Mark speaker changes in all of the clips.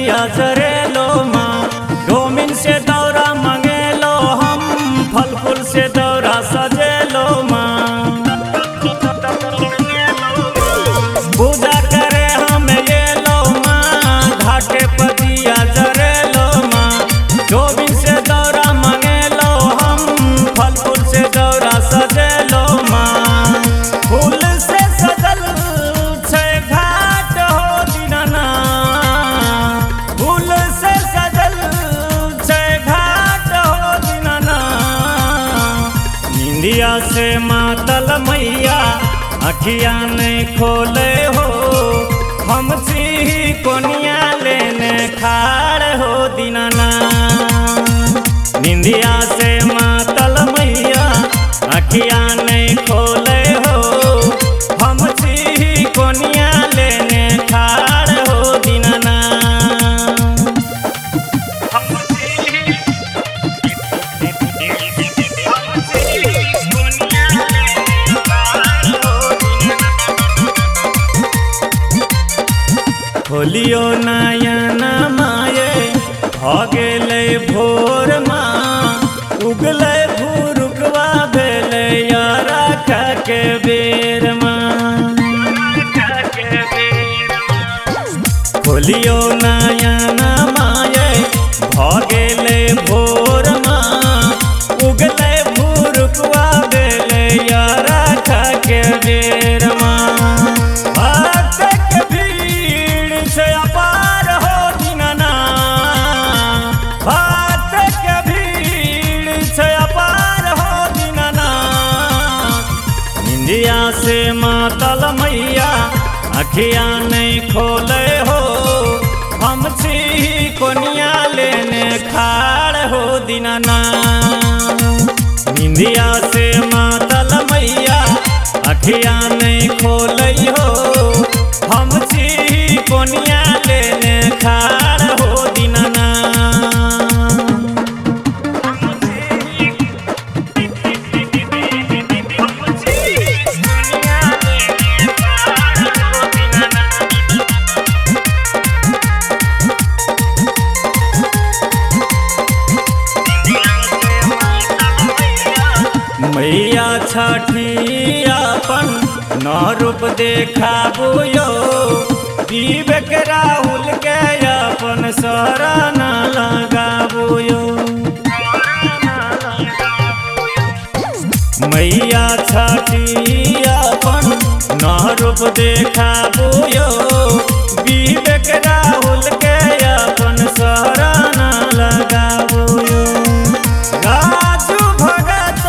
Speaker 1: दिया जरेलो माँ। डोमिन से दौरा मंगेलो हम, फल फूल से दौरा सजेलो माँ। पूजा करे हम येलो माँ, घाटे पर दिया जरेलो माँ। डोमिन से दौरा मंगेलो हम, फल फूल से दौरा सजेलो माँ। फूल से सजल छे घाट हो दीनाना, फूल से सजल छे घाट हो दीनाना। निंदिया से मातल मैया अखिया नहीं खोले हो, हम सी कोनिया लेने खाड़ हो दीनाना। निंदिया से मातल मैया अखिया नहीं खोले हो, हम सी कोनिया लेने खाड़ हो दीनाना। खोलियो नयन माये भगेले भोर माँ। उगले भूरुकवा भेले यारा के बेर माँ। खोलियो नयन माये भगेले भोर माँ। उगले भूरुकवा भेले यारा के बेर माँ। निंदिया से मातल मैया अखिया नहीं खोले हो, हम सी कोनिया लेने खाड़ हो दीनाना। निंदिया से मातल मैया अखिया नहीं खोले हो, हम सी कोनिया लेने खाड़ हो दीनाना। मैया छठी अपन नौ रूप देखाबो यो। विवेक राहुल के अपन शरण लगाबो यो। मैया छठी अपन नौ रूप देखाबो यो। विवेक राहुल के अपन शरण लगाबो यो। राजू भगत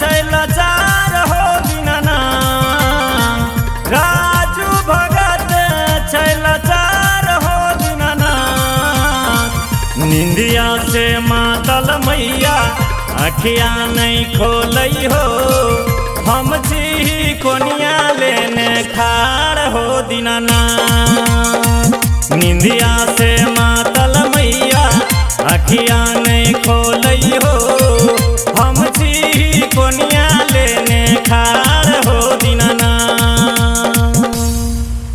Speaker 1: छैलाचार हो दीनाना, राजू भगत छैलाचार हो दीनाना। निंदिया से मातल मैया अखिया नहीं खोलई हो, हम सी कोनिया लेने खाड़ हो दीनाना। निंदिया से मातल मैया अखिया नहीं खोलई हो, हम सी कोनिया